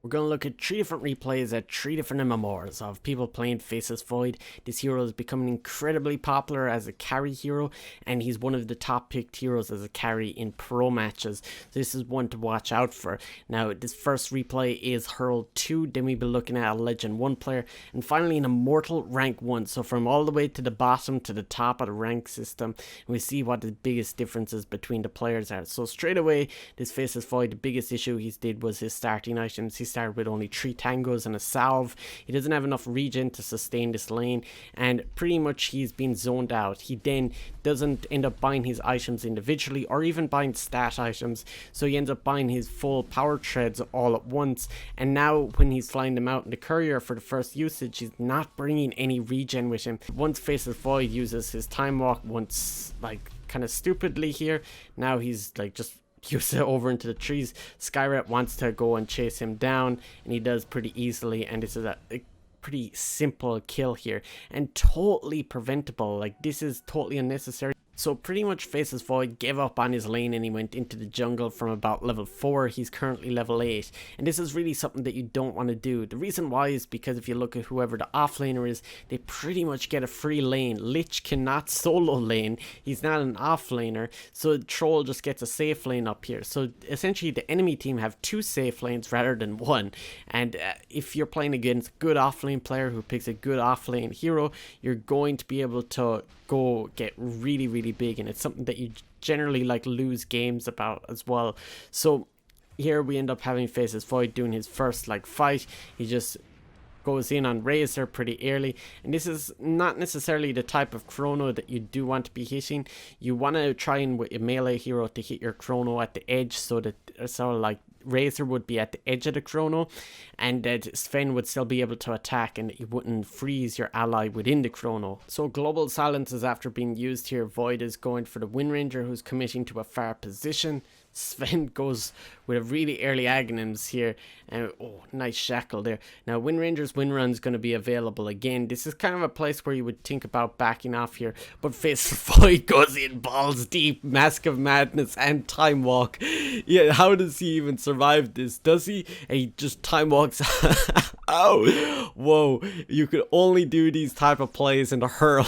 We're going to look at 3 different replays at 3 different MMRs of people playing Faceless Void. This hero is becoming incredibly popular as a carry hero, and he's one of the top picked heroes as a carry in pro matches. So this is one to watch out for. Now, this first replay is Herald 2, then we'll be looking at a Legend 1 player, and finally an Immortal rank 1. So from all the way to the bottom to the top of the rank system, we see what the biggest differences between the players are. So straight away, this Faceless Void, the biggest issue he did was his starting items. He started with only 3 tangos and a salve. He doesn't have enough regen to sustain this lane, and pretty much he's been zoned out. He then doesn't end up buying his items individually or even buying stat items, so he ends up buying his full power treads all at once. And now when he's flying them out in the courier for the first usage, he's not bringing any regen with him. Once Faceless Void uses his time walk once, like, kind of stupidly here, now he's like just use it over into the trees. Skyrat wants to go and chase him down, and he does pretty easily, and this is a pretty simple kill here and totally preventable. Like, this is totally unnecessary. So pretty much Faceless Void gave up on his lane and he went into the jungle from about level 4. He's currently level 8. And this is really something that you don't want to do. The reason why is because if you look at whoever the offlaner is, they pretty much get a free lane. Lich cannot solo lane. He's not an offlaner. So Troll just gets a safe lane up here. So essentially the enemy team have 2 safe lanes rather than 1. And if you're playing against a good offlane player who picks a good offlane hero, you're going to be able to go get really big, and it's something that you generally like lose games about as well. So here we end up having Faceless Void doing his first like fight. He just goes in on Razor pretty early, and this is not necessarily the type of chrono that you do want to be hitting. You want to try and with a melee hero to hit your chrono at the edge, so that like Razor would be at the edge of the chrono, and that Sven would still be able to attack, and you wouldn't freeze your ally within the chrono. So Global Silence is after being used here. Void is going for the Wind Ranger, who's committing to a far position. Sven goes with a really early Aghanims here, and oh, nice shackle there. Now Wind Ranger's win run is going to be available again. This is kind of a place where you would think about backing off here, but Faceless Void goes in balls deep, Mask of Madness and Time Walk. Yeah, how does he even survive this? Does he? And he just time walks. Ow! Whoa! You could only do these type of plays in the Herald.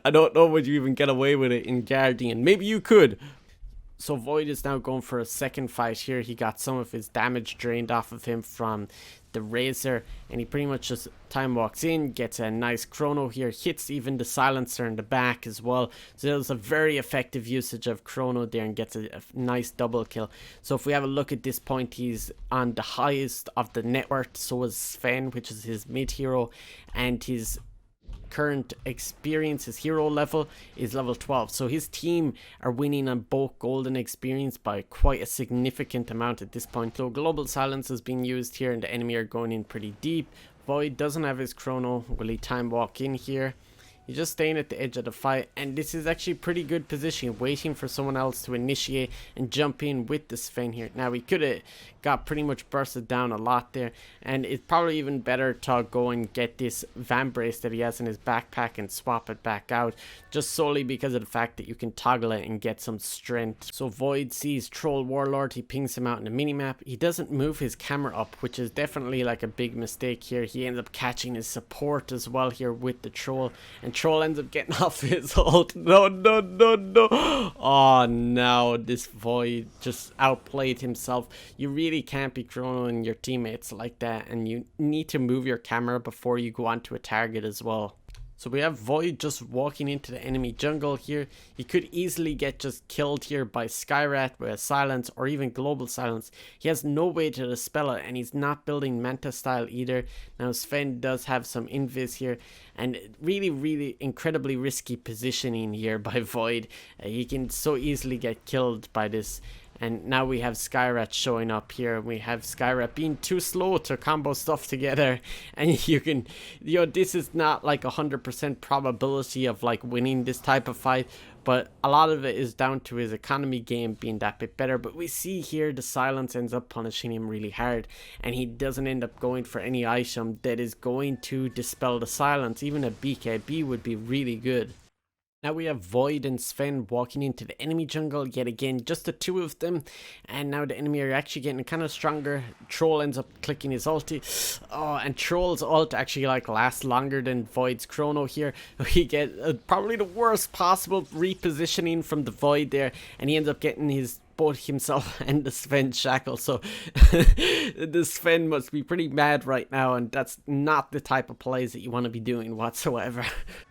I don't know would you even get away with it in Guardian. Maybe you could. So Void is now going for a second fight here. He got some of his damage drained off of him from the Razor, and he pretty much just time walks in, gets a nice chrono here, hits even the silencer in the back as well. So that was a very effective usage of chrono there, and gets a nice double kill. So if we have a look at this point, he's on the highest of the net worth. So is Sven, which is his mid hero, and his current experience, his hero level is level 12. So his team are winning on both golden experience by quite a significant amount at this point. So Global Silence is being used here, and the enemy are going in pretty deep. Void doesn't have his chrono. Will he time walk in here? He's just staying at the edge of the fight, and this is actually pretty good position, waiting for someone else to initiate and jump in with the Sven here. Now he could have got pretty much bursted down a lot there, and it's probably even better to go and get this Van Brace that he has in his backpack and swap it back out, just solely because of the fact that you can toggle it and get some strength. So Void sees Troll Warlord, he pings him out in the minimap. He doesn't move his camera up, which is definitely like a big mistake here. He ends up catching his support as well here with the Troll, and Troll ends up getting off his ult. No. Oh no, this Void just outplayed himself. You really can't be chronoing your teammates like that, and you need to move your camera before you go onto a target as well. So we have Void just walking into the enemy jungle here. He could easily get just killed here by Skyrat with a silence or even Global Silence. He has no way to dispel it, and he's not building Manta style either. Now Sven does have some invis here, and really incredibly risky positioning here by Void. He can so easily get killed by this. And now we have Skyrat showing up here. We have Skyrat being too slow to combo stuff together. And you can, this is not like 100% probability of like winning this type of fight. But a lot of it is down to his economy game being that bit better. But we see here the silence ends up punishing him really hard. And he doesn't end up going for any item that is going to dispel the silence. Even a BKB would be really good. Now we have Void and Sven walking into the enemy jungle yet again, just the two of them, and now the enemy are actually getting kind of stronger. Troll ends up clicking his ulti. Oh, and Troll's ult actually like lasts longer than Void's chrono here. We get probably the worst possible repositioning from the Void there, and he ends up getting his both himself and the Sven shackle. So the Sven must be pretty mad right now, and that's not the type of plays that you want to be doing whatsoever.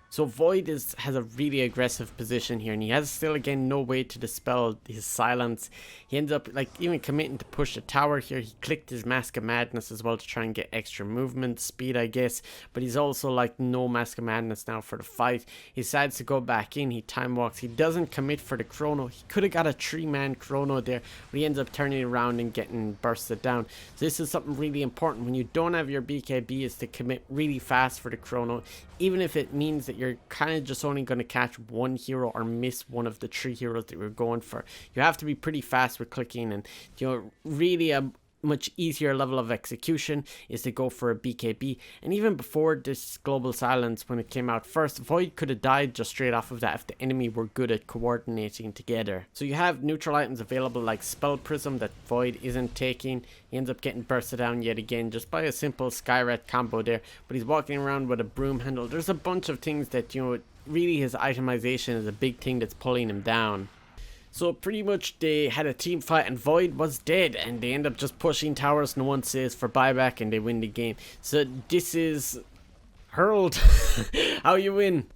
So Void has a really aggressive position here, and he has still again no way to dispel his silence. He ends up like even committing to push the tower here. He clicked his Mask of Madness as well to try and get extra movement speed, I guess, but he's also like no Mask of Madness now for the fight. He decides to go back in. He time walks. He doesn't commit for the chrono. He could have got a 3-man chrono there, but he ends up turning around and getting bursted down. So this is something really important when you don't have your BKB, is to commit really fast for the chrono, even if it means that you're kind of just only going to catch one hero or miss one of the 3 heroes that you're going for. You have to be pretty fast with clicking, and really a much easier level of execution is to go for a BKB. And even before this global silence, when it came out first, Void could have died just straight off of that if the enemy were good at coordinating together. So you have neutral items available like Spell Prism that Void isn't taking. He ends up getting bursted down yet again just by a simple Skyrat combo there, but he's walking around with a broom handle. There's a bunch of things that, really his itemization is a big thing that's pulling him down. So pretty much they had a team fight and Void was dead, and they end up just pushing towers. No one says for buyback, and they win the game. So this is Herald. How you win.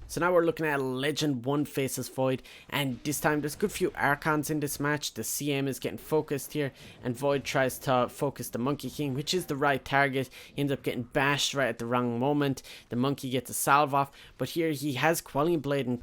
So now we're looking at a Legend 1 Faceless Void, and this time there's a good few Archons in this match. The CM is getting focused here, and Void tries to focus the Monkey King, which is the right target. He ends up getting bashed right at the wrong moment. The Monkey gets a salve off, but here he has Quelling Blade, and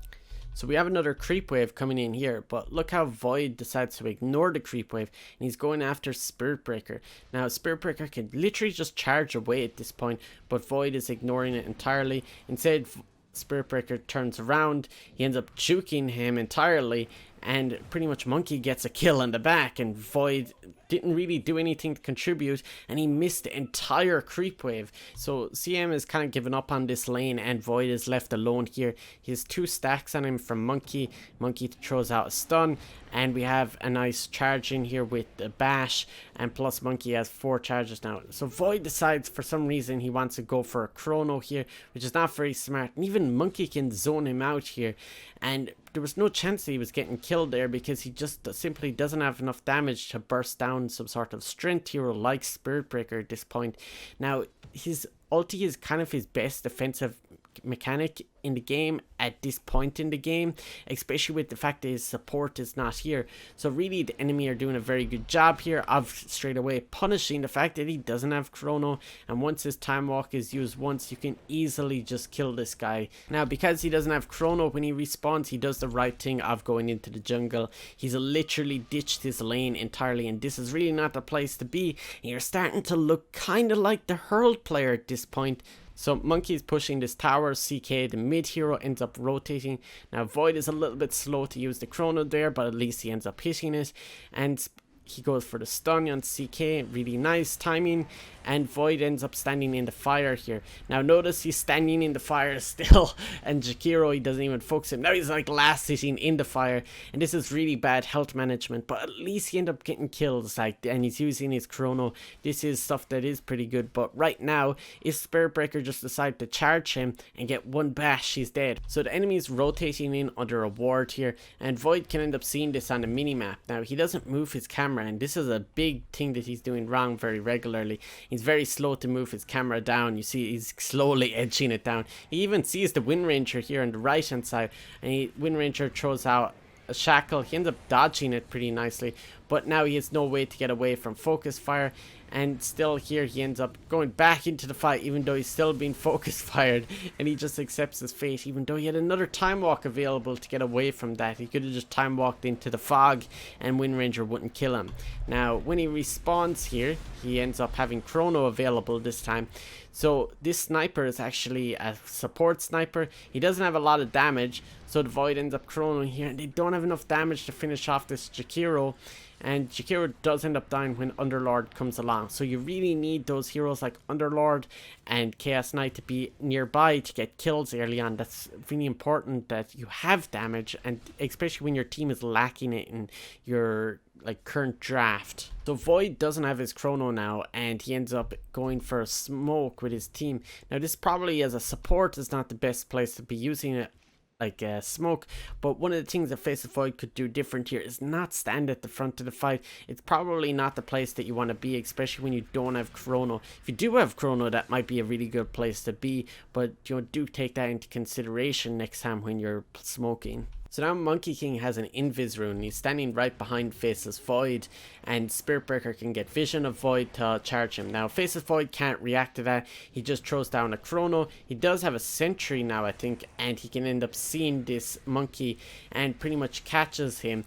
so we have another creep wave coming in here, but look how Void decides to ignore the creep wave, and he's going after Spirit Breaker. Now Spirit Breaker can literally just charge away at this point, but Void is ignoring it entirely. Instead, Spirit Breaker turns around, he ends up juking him entirely, and pretty much Monkey gets a kill in the back, and Void didn't really do anything to contribute, and he missed the entire creep wave. So CM is kind of giving up on this lane, and Void is left alone here. He has 2 stacks on him from Monkey. Monkey throws out a stun, and we have a nice charge in here with the bash, and plus Monkey has 4 charges now. So Void decides for some reason he wants to go for a chrono here, which is not very smart, and even Monkey can zone him out here, and there was no chance that he was getting killed there because he just simply doesn't have enough damage to burst down some sort of strength hero like Spirit Breaker at this point. Now his ulti is kind of his best defensive mechanic in the game at this point in the game, especially with the fact that his support is not here. So really the enemy are doing a very good job here of straight away punishing the fact that he doesn't have chrono, and once his time walk is used once, you can easily just kill this guy. Now because he doesn't have chrono, when he respawns, he does the right thing of going into the jungle. He's literally ditched his lane entirely, and this is really not the place to be. And you're starting to look kind of like the Herald player at this point. So Monkey's pushing this tower. CK, the mid hero, ends up rotating. Now Void is a little bit slow to use the chrono there, but at least he ends up hitting it, and he goes for the stun on CK. Really nice timing, and Void ends up standing in the fire here. Now notice he's standing in the fire still, and Jakiro, he doesn't even focus him. Now he's like last sitting in the fire, and this is really bad health management, but at least he ends up getting kills, like, and he's using his chrono. This is stuff that is pretty good, but right now, if Spirit Breaker just decide to charge him and get 1 bash, he's dead. So the enemy is rotating in under a ward here, and Void can end up seeing this on the minimap. Now he doesn't move his camera, and this is a big thing that he's doing wrong very regularly. He's very slow to move his camera down. You see he's slowly edging it down. He even sees the Wind Ranger here on the right hand side, and Wind Ranger throws out a shackle. He ends up dodging it pretty nicely, but now he has no way to get away from focus fire, and still here he ends up going back into the fight even though he's still being focus fired, and he just accepts his fate even though he had another time walk available to get away from that. He could have just time walked into the fog and Wind Ranger wouldn't kill him. Now when he respawns here, he ends up having chrono available this time. So this sniper is actually a support sniper. He doesn't have a lot of damage, so the Void ends up chronoing here, and they don't have enough damage to finish off this Jakiro. and Jakiro does end up dying when Underlord comes along. So you really need those heroes like Underlord and Chaos Knight to be nearby to get kills early on. That's really important that you have damage, and especially when your team is lacking it in your like current draft. So Void doesn't have his chrono now, and he ends up going for a smoke with his team. Now this probably as a support is not the best place to be using it, like smoke, but one of the things that Faceless Void could do different here is not stand at the front of the fight. It's probably not the place that you want to be, especially when you don't have chrono. If you do have chrono, that might be a really good place to be, but you know, do take that into consideration next time when you're smoking. So now Monkey King has an Invis rune. He's standing right behind Faceless Void, and Spirit Breaker can get vision of Void to charge him. Now Faceless Void can't react to that. He just throws down a chrono. He does have a sentry now, I think, and he can end up seeing this monkey and pretty much catches him.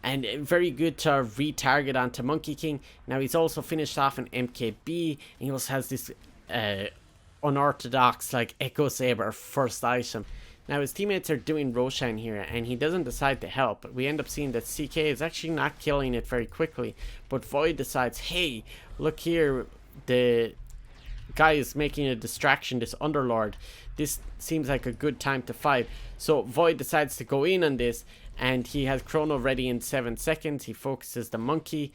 And very good to retarget onto Monkey King. Now he's also finished off an MKB, and he also has this unorthodox like Echo Saber first item. Now his teammates are doing Roshan here, and he doesn't decide to help. But we end up seeing that CK is actually not killing it very quickly. But Void decides, hey, look here, the guy is making a distraction, this Underlord. This seems like a good time to fight. So Void decides to go in on this, and he has chrono ready in 7 seconds. He focuses the monkey,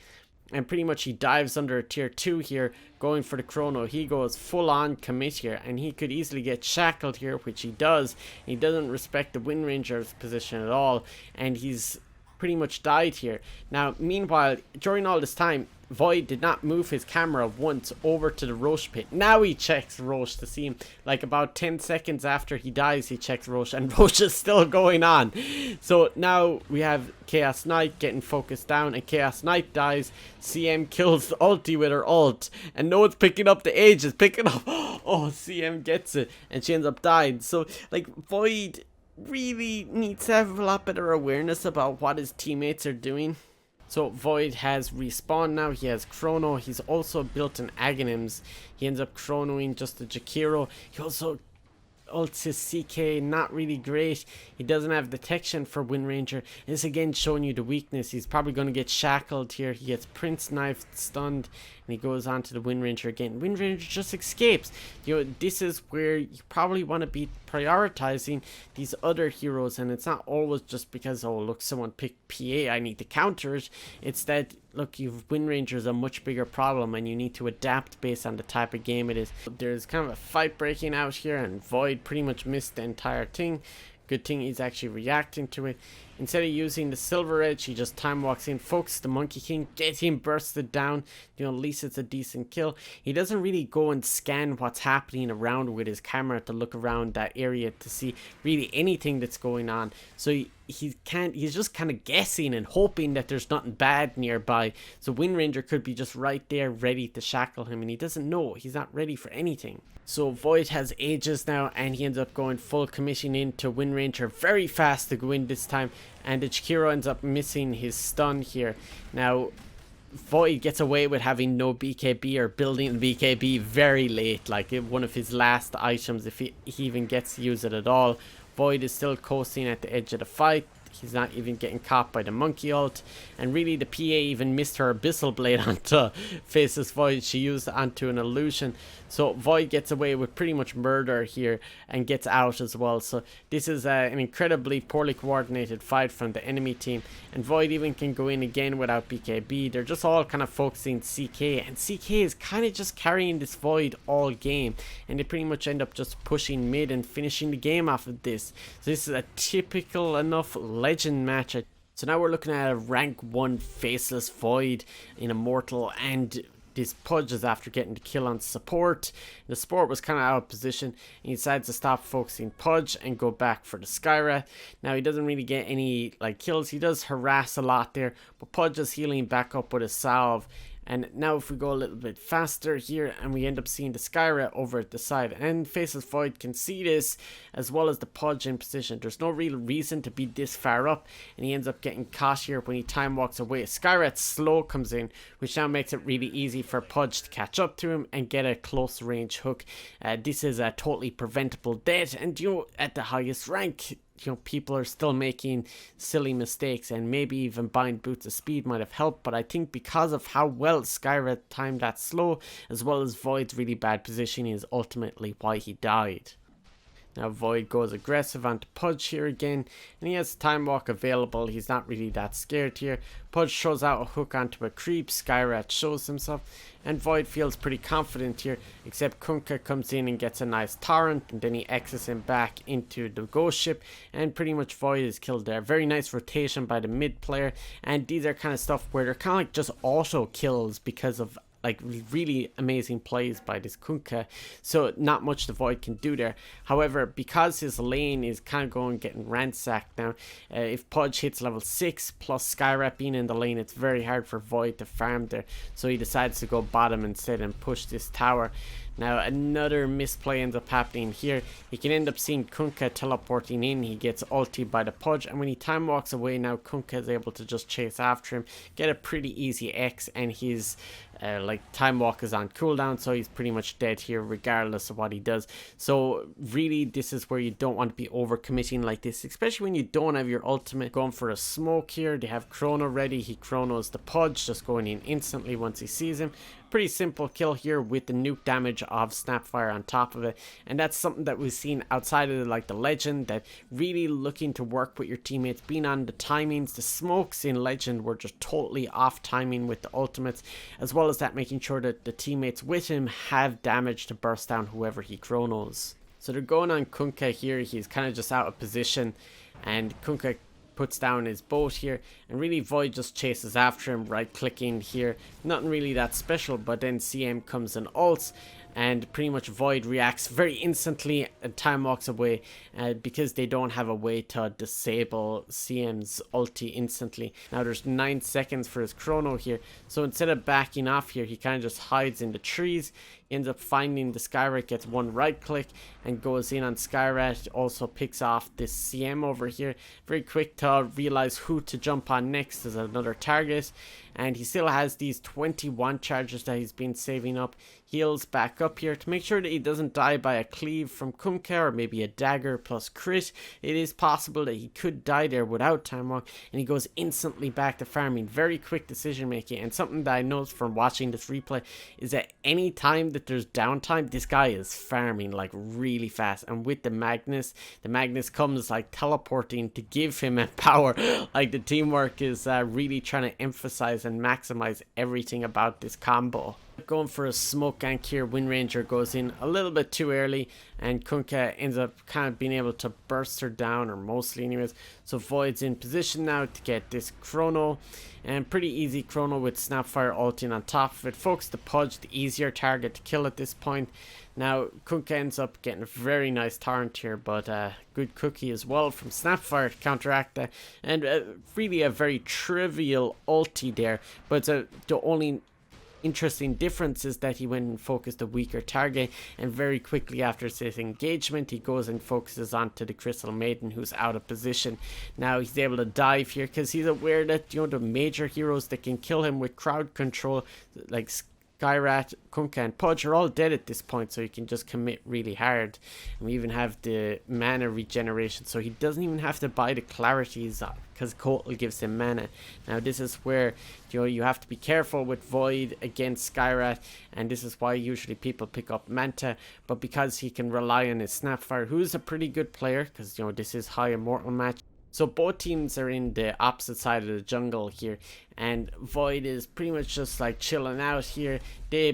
and pretty much he dives under a tier 2 here, going for the chrono. He goes full on commit here, and he could easily get shackled here, which he does. He doesn't respect the Wind Ranger's position at all, and he's pretty much died here. Now meanwhile, during all this time, Void did not move his camera once over to the Roche pit. Now he checks Roche to see him. Like about 10 seconds after he dies, he checks Roche, and Roche is still going on. So now we have Chaos Knight getting focused down, and Chaos Knight dies. CM kills the ulti with her ult, and no one's picking up the Aegis. Picking up. Oh, CM gets it, and she ends up dying. So like Void really needs to have a lot better awareness about what his teammates are doing. So Void has respawned now. He has chrono. He's also built an Aghanims. He ends up chronoing just the Jakiro. He also ults his CK, not really great. He doesn't have detection for Wind Ranger. This again showing you the weakness. He's probably going to get shackled here. He gets Prince knifed, stunned, and he goes on to the Wind Ranger again. Wind Ranger just escapes. You know, this is where you probably want to be prioritizing these other heroes, and it's not always just because, oh look, someone picked PA, I need to counter it. It's that, look, Wind Ranger is a much bigger problem, and you need to adapt based on the type of game it is. There's kind of a fight breaking out here, and Void pretty much missed the entire thing. Good thing he's actually reacting to it. Instead of using the Silver Edge, he just time walks in, focuses the Monkey King, gets him bursted down. You know, at least it's a decent kill. He doesn't really go and scan what's happening around with his camera to look around that area to see really anything that's going on. So he's just kind of guessing and hoping that there's nothing bad nearby. So Wind Ranger could be just right there ready to shackle him, and he doesn't know. He's not ready for anything. So Void has Aegis now, and he ends up going full commission into Wind Ranger very fast to go in this time, and the Jakiro ends up missing his stun here. Now Void gets away with having no BKB or building BKB very late, like one of his last items, if he even gets to use it at all. Void is still coasting at the edge of the fight. He's not even getting caught by the monkey ult, and really the PA even missed her Abyssal Blade onto Faceless Void. She used it onto an illusion. So Void gets away with pretty much murder here and gets out as well. So this is an incredibly poorly coordinated fight from the enemy team, and Void even can go in again without BKB. They're just all kind of focusing CK, and CK is kind of just carrying this Void all game, and they pretty much end up just pushing mid and finishing the game off of this. So this is a typical enough legend match. So now we're looking at a rank 1 Faceless Void in Immortal, and this Pudge is after getting the kill on support. The support was kind of out of position, and he decides to stop focusing Pudge and go back for the Skyra. Now he doesn't really get any like kills. He does harass a lot there, but Pudge is healing back up with a salve. And now if we go a little bit faster here, and we end up seeing the Skyra over at the side, and Faceless Void can see this as well as the Pudge in position. There's no real reason to be this far up, and he ends up getting caught here when he time walks away. Skyra at slow comes in, which now makes it really easy for Pudge to catch up to him and get a close range hook. This is a totally preventable death, and you know, at the highest rank, people are still making silly mistakes, and maybe even buying boots of speed might have helped. But I think because of how well Skyrat timed that slow, as well as Void's really bad positioning, is ultimately why he died. Now Void goes aggressive onto Pudge here again, and he has Time Walk available. He's not really that scared here. Pudge throws out a hook onto a creep, Skyrat shows himself, and Void feels pretty confident here, except Kunkka comes in and gets a nice torrent, and then he exits him back into the ghost ship, and pretty much Void is killed there. Very nice rotation by the mid player, and these are kind of stuff where they're kind of like just auto kills because of like really amazing plays by this Kunkka, so not much the Void can do there. However, because his lane is kind of getting ransacked now, if Pudge hits level 6 plus Skyrat being in the lane, it's very hard for Void to farm there, so he decides to go bottom instead and push this tower. Now another misplay ends up happening here. He can end up seeing Kunkka teleporting in. He gets ultied by the Pudge, and when he time walks away now, Kunkka is able to just chase after him, get a pretty easy X, and his time walk is on cooldown, so he's pretty much dead here regardless of what he does. So really this is where you don't want to be over committing like this, especially when you don't have your ultimate. Going for a smoke here, they have Chrono ready. He chronos the Pudge, just going in instantly once he sees him. Pretty simple kill here with the nuke damage of Snapfire on top of it, and that's something that we've seen outside of the Legend, that really looking to work with your teammates, being on the timings. The smokes in Legend were just totally off timing with the ultimates, as well as that making sure that the teammates with him have damage to burst down whoever he chronos. So they're going on Kunkka here. He's kind of just out of position, and Kunkka puts down his boat here, and really Void just chases after him, right clicking here, nothing really that special. But then CM comes and ults, and pretty much Void reacts very instantly and time walks away, because they don't have a way to disable CM's ulti instantly. Now there's 9 seconds for his chrono here, so instead of backing off here, he kind of just hides in the trees. Ends up finding the Skyrat, gets one right click and goes in on Skyrat. Also picks off this CM over here. Very quick to realize who to jump on next as another target, and he still has these 21 charges that he's been saving up. Heals back up here to make sure that he doesn't die by a cleave from Kunkka or maybe a dagger plus crit. It is possible that he could die there without time walk, and he goes instantly back to farming. Very quick decision making, and something that I noticed from watching this replay is that any time that there's downtime, this guy is farming like really fast. And with the Magnus comes like teleporting to give him a power. Like the teamwork is really trying to emphasize and maximize everything about this combo. Going for a smoke gank here. Wind Ranger goes in a little bit too early, and Kunkka ends up kind of being able to burst her down, or mostly anyways. So Void's in position now to get this chrono, and pretty easy chrono with Snapfire ulting on top of it. Focus the Pudge, the easier target to kill at this point. Now Kunkka ends up getting a very nice torrent here, but good cookie as well from Snapfire to counteract that, and really a very trivial ulti there. But the only interesting difference is that he went and focused a weaker target, and very quickly after this engagement he goes and focuses onto the Crystal Maiden, who's out of position. Now he's able to dive here because he's aware that the major heroes that can kill him with crowd control like Skyrat, Kunkka and Pudge are all dead at this point, so he can just commit really hard. And we even have the mana regeneration, so he doesn't even have to buy the clarities because Kotal gives him mana. Now this is where you have to be careful with Void against Skyrat, and this is why usually people pick up Manta. But because he can rely on his Snapfire, who's a pretty good player, because this is high Immortal match. So both teams are in the opposite side of the jungle here, and Void is pretty much just like chilling out here.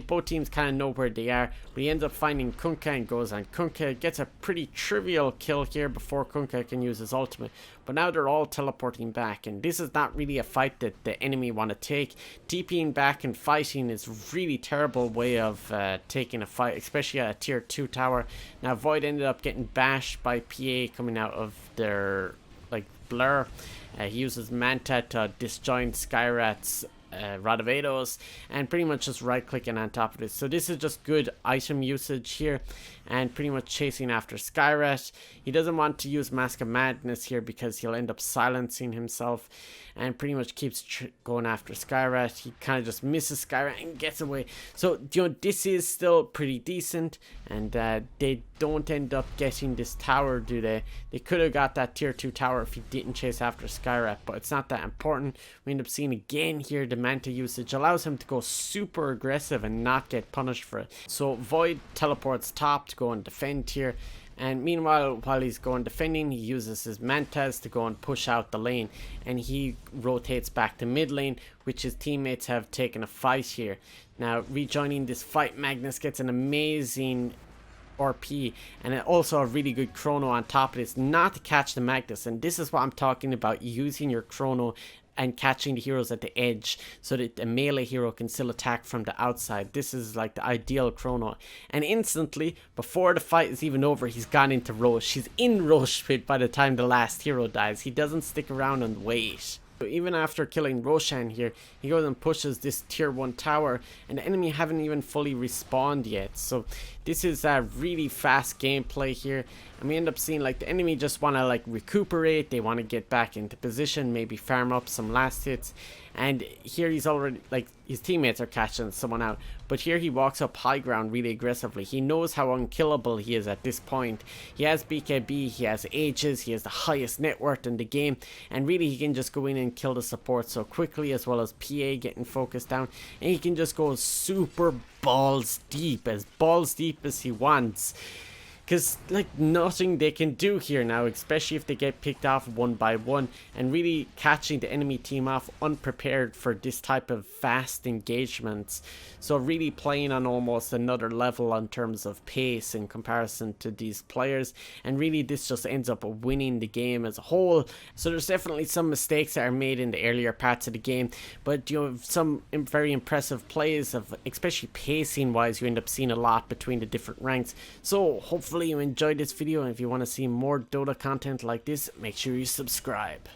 Both teams kind of know where they are, but he ends up finding Kunkka and goes on Kunkka. Gets a pretty trivial kill here before Kunkka can use his ultimate, but now they're all teleporting back, and this is not really a fight that the enemy want to take. TPing back and fighting is a really terrible way of taking a fight, especially at a tier 2 tower. Now Void ended up getting bashed by PA coming out of their blur. He uses Manta to disjoint Skyrat's Radavados, and pretty much just right clicking on top of it. So this is just good item usage here, and pretty much chasing after Skyrat. He doesn't want to use Mask of Madness here because he'll end up silencing himself, and pretty much keeps going after Skyrat. He kind of just misses Skyrat and gets away. So this is still pretty decent, and they don't end up getting this tower, do they? They could have got that tier 2 tower if he didn't chase after Skyrat, but it's not that important. We end up seeing again here the Manta usage allows him to go super aggressive and not get punished for it. So Void teleports top to go and defend here, and meanwhile, while he's going defending, he uses his Mantas to go and push out the lane, and he rotates back to mid lane, which his teammates have taken a fight here. Now rejoining this fight, Magnus gets an amazing RP and also a really good chrono on top of this, not to catch the Magnus. And this is what I'm talking about, using your chrono and catching the heroes at the edge so that a melee hero can still attack from the outside. This is like the ideal chrono. And instantly, before the fight is even over, he's gone into Rosh. He's in Rosh pit by the time the last hero dies. He doesn't stick around and wait. So even after killing Roshan here, he goes and pushes this tier 1 tower, and the enemy haven't even fully respawned yet. So this is a really fast gameplay here, and we end up seeing like the enemy just want to like recuperate. They want to get back into position, maybe farm up some last hits. And here he's already, like, his teammates are catching someone out, but here he walks up high ground really aggressively. He knows how unkillable he is at this point. He has BKB, he has Aegis, he has the highest net worth in the game, and really he can just go in and kill the support so quickly, as well as PA getting focused down, and he can just go super balls deep as he wants. Because like nothing they can do here now, especially if they get picked off one by one, and really catching the enemy team off unprepared for this type of fast engagements. So really playing on almost another level in terms of pace in comparison to these players, and really this just ends up winning the game as a whole. So there's definitely some mistakes that are made in the earlier parts of the game, but you have some very impressive plays of, especially pacing wise, you end up seeing a lot between the different ranks. So hopefully you enjoyed this video, and if you want to see more Dota content like this, make sure you subscribe.